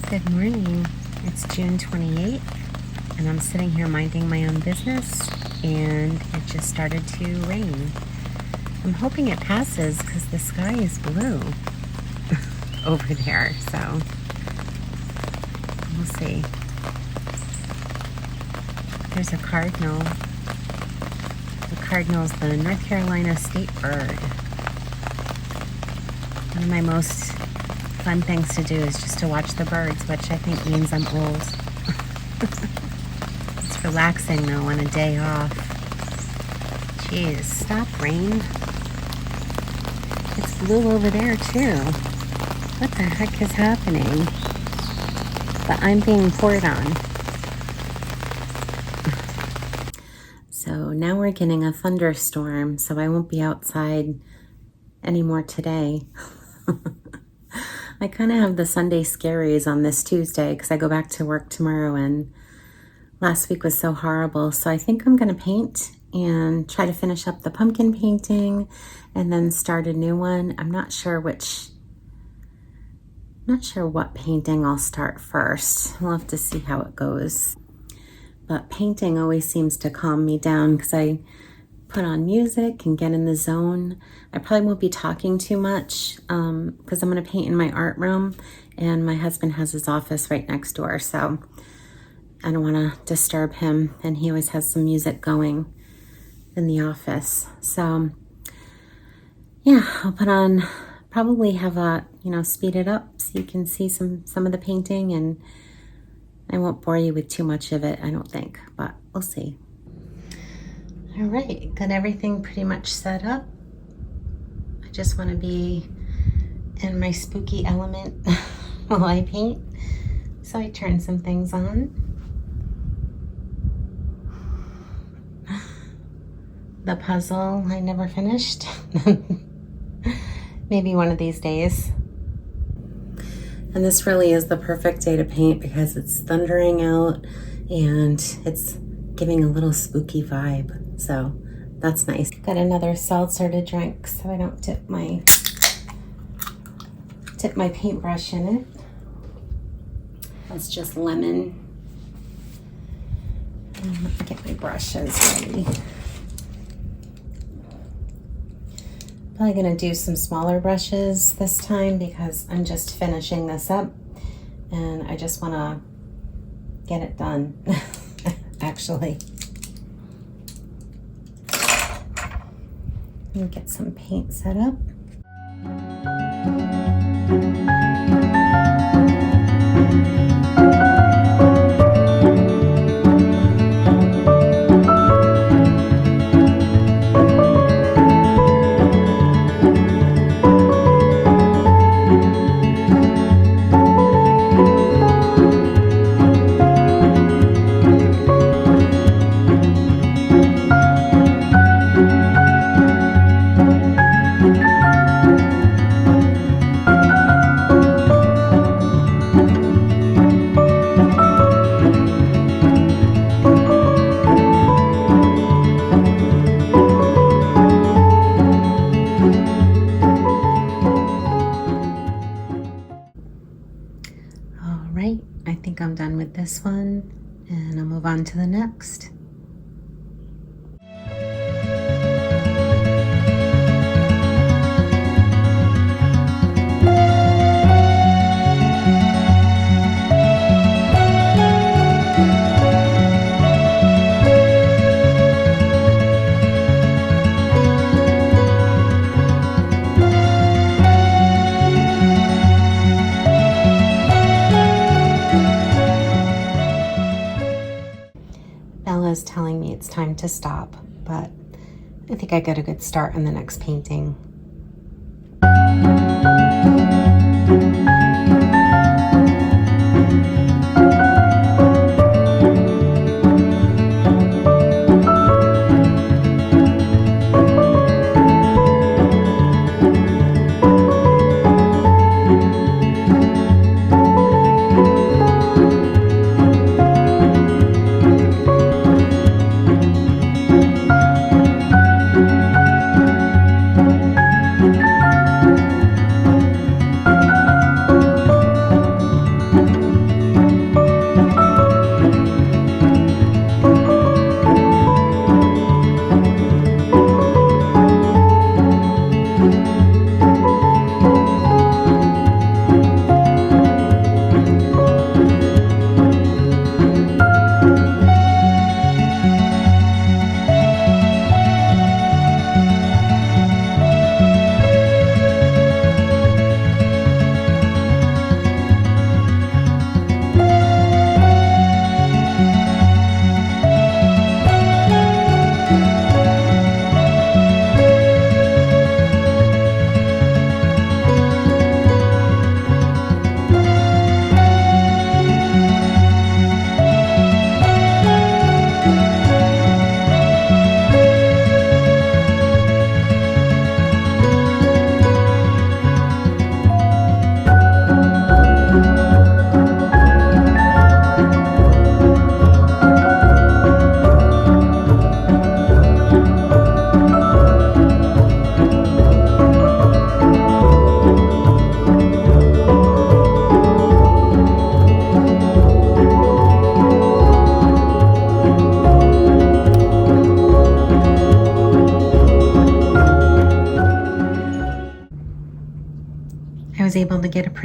Good morning. It's June 28th, and I'm sitting here minding my own business, and it just started to rain. I'm hoping it passes because the sky is blue over there, so we'll see. There's a cardinal. The cardinal's the North Carolina state bird. One of my most fun things to do is just to watch the birds, which I think means I'm old. It's relaxing though on a day off. Jeez, stop rain. It's blue over there too. What the heck is happening? But I'm being poured on. So now we're getting a thunderstorm, so I won't be outside anymore today. I kind of have the Sunday scaries on this Tuesday because I go back to work tomorrow, and last week was so horrible. So I think I'm going to paint and try to finish up the pumpkin painting and then start a new one. I'm not sure what painting I'll start first. We'll have to see how it goes. But painting always seems to calm me down because I put on music and get in the zone. I probably won't be talking too much because I'm going to paint in my art room, and my husband has his office right next door, so I don't want to disturb him, and he always has some music going in the office. So yeah, I'll probably have speed it up so you can see some of the painting, and I won't bore you with too much of it, I don't think, but we'll see. All right, got everything pretty much set up. I just want to be in my spooky element while I paint. So I turned some things on. The puzzle I never finished. Maybe one of these days. And this really is the perfect day to paint because it's thundering out and it's giving a little spooky vibe. So that's nice. Got another seltzer to drink so I don't dip my paintbrush in it. That's just lemon. And let me get my brushes ready. Probably gonna do some smaller brushes this time because I'm just finishing this up and I just wanna get it done, actually. Let me get some paint set up. I think I'm done with this one, and I'll move on to the next. Bella's telling me it's time to stop, but I think I got a good start on the next painting.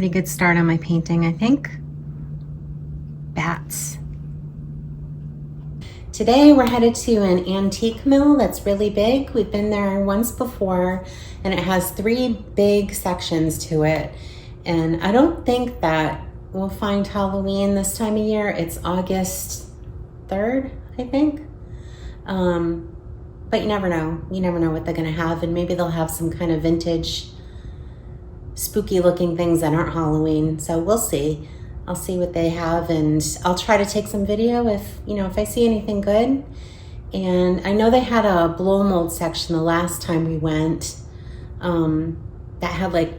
pretty good start on my painting, I think. Bats. Today we're headed to an antique mill that's really big. We've been there once before, and it has 3 big sections to it. And I don't think that we'll find Halloween this time of year. It's August 3rd, I think. But you never know. You never know what they're gonna have, and maybe they'll have some kind of vintage, spooky looking things that aren't Halloween. So we'll see. I'll see what they have, and I'll try to take some video if I see anything good. And I know they had a blow mold section the last time we went, that had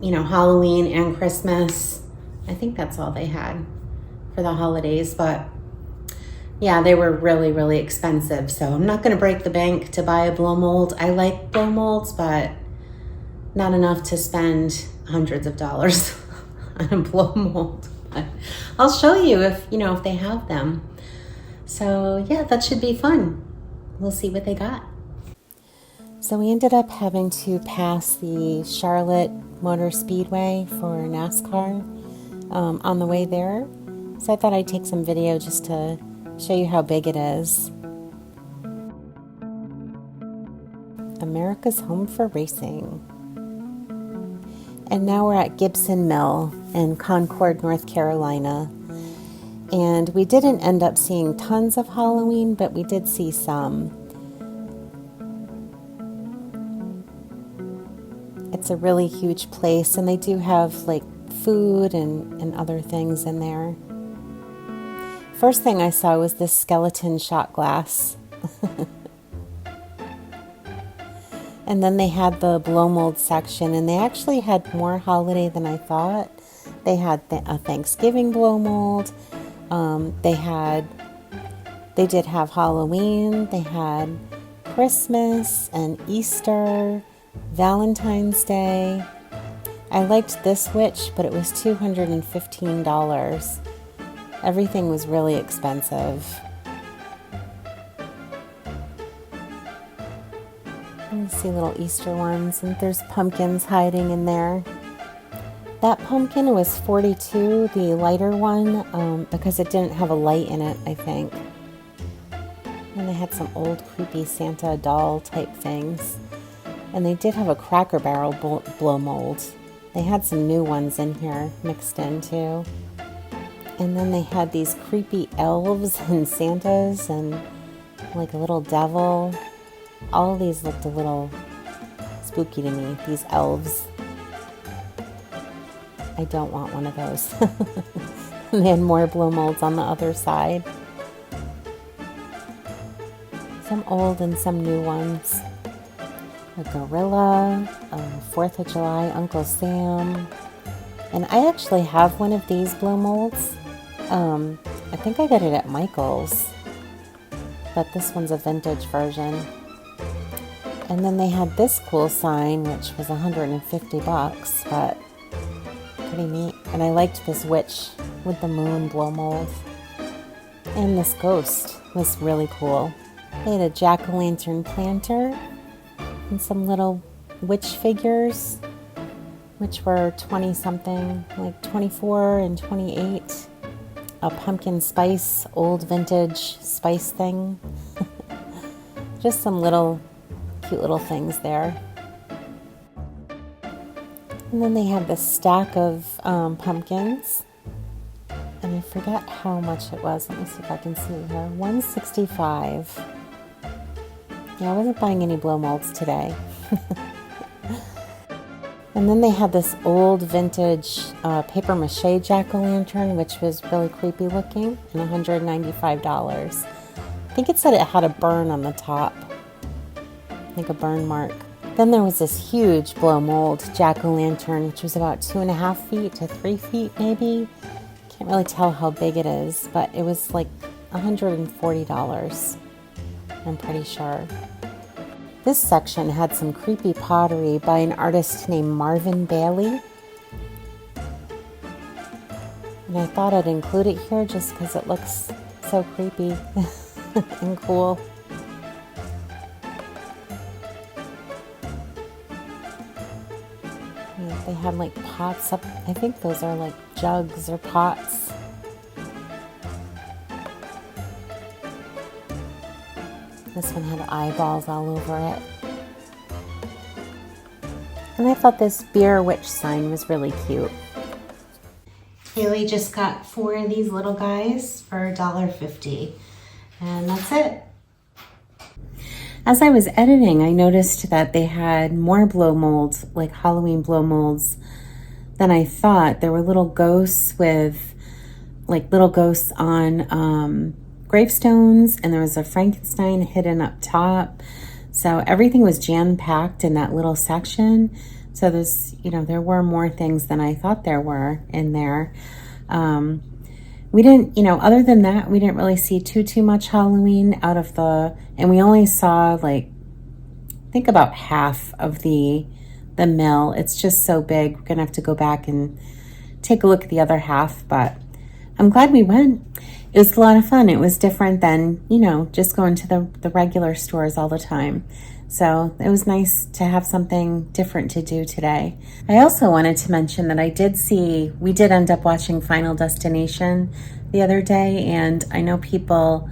Halloween and Christmas. I think that's all they had for the holidays, but yeah, they were really, really expensive. So I'm not gonna break the bank to buy a blow mold. I like blow molds, but not enough to spend hundreds of dollars on a blow mold. I'll show you if they have them. So yeah, that should be fun. We'll see what they got. So we ended up having to pass the Charlotte Motor Speedway for NASCAR on the way there. So I thought I'd take some video just to show you how big it is. America's home for racing. And now we're at Gibson Mill in Concord, North Carolina. And we didn't end up seeing tons of Halloween, but we did see some. It's a really huge place, and they do have food and other things in there. First thing I saw was this skeleton shot glass. And then they had the blow mold section, and they actually had more holiday than I thought. They had a Thanksgiving blow mold. They did have Halloween. They had Christmas and Easter, Valentine's Day. I liked this witch, but it was $215. Everything was really expensive. You see little Easter ones, and there's pumpkins hiding in there. That pumpkin was $42, the lighter one, because it didn't have a light in it, I think. And they had some old creepy Santa doll type things. And they did have a Cracker Barrel blow mold. They had some new ones in here mixed in too. And then they had these creepy elves and Santas and a little devil. All of these looked a little spooky to me, these elves. I don't want one of those. And they had more blow molds on the other side. Some old and some new ones. A gorilla, 4th of July, Uncle Sam. And I actually have one of these blow molds. I think I got it at Michael's. But this one's a vintage version. And then they had this cool sign, which was $150, but pretty neat. And I liked this witch with the moon blow mold. And this ghost was really cool. They had a jack-o'-lantern planter and some little witch figures, which were 20-something, 24 and 28. A pumpkin spice, old vintage spice thing. Just some cute little things there. And then they have this stack of pumpkins, and I forget how much it was. Let me see if I can see here. $165. Yeah, I wasn't buying any blow molds today. And then they had this old vintage paper mache jack-o'-lantern, which was really creepy looking, and $195. I think it said it had a burn on the top, like a burn mark. Then there was this huge blow mold jack-o'-lantern, which was about 2.5 feet to 3 feet maybe. Can't really tell how big it is, but it was $140, I'm pretty sure. This section had some creepy pottery by an artist named Marvin Bailey. And I thought I'd include it here just because it looks so creepy and cool. They had like pots up. I think those are like jugs or pots. This one had eyeballs all over it. And I thought this Beer Witch sign was really cute. Haley just got 4 of these little guys for $1.50. And that's it. As I was editing, I noticed that they had more blow molds, like Halloween blow molds, than I thought. There were little ghosts with, like little ghosts on gravestones, and there was a Frankenstein hidden up top. So everything was jam-packed in that little section. So there's, you know, there were more things than I thought there were in there. We didn't, you know, other than that, we didn't really see too much Halloween out of and we only saw like, I think about half of the mill. It's just so big. We're gonna have to go back and take a look at the other half, but I'm glad we went. It was a lot of fun. It was different than, you know, just going to the regular stores all the time. So it was nice to have something different to do today. I also wanted to mention that we did end up watching Final Destination the other day, and I know people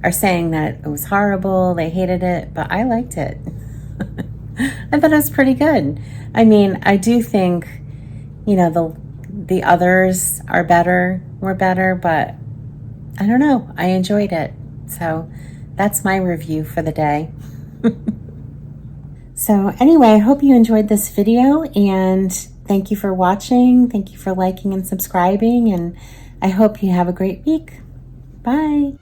are saying that it was horrible, they hated it, but I liked it. I thought it was pretty good. I mean, I do think, you know, the others were better, but I don't know. I enjoyed it. So that's my review for the day. So anyway, I hope you enjoyed this video, and thank you for watching. Thank you for liking and subscribing, and I hope you have a great week. Bye.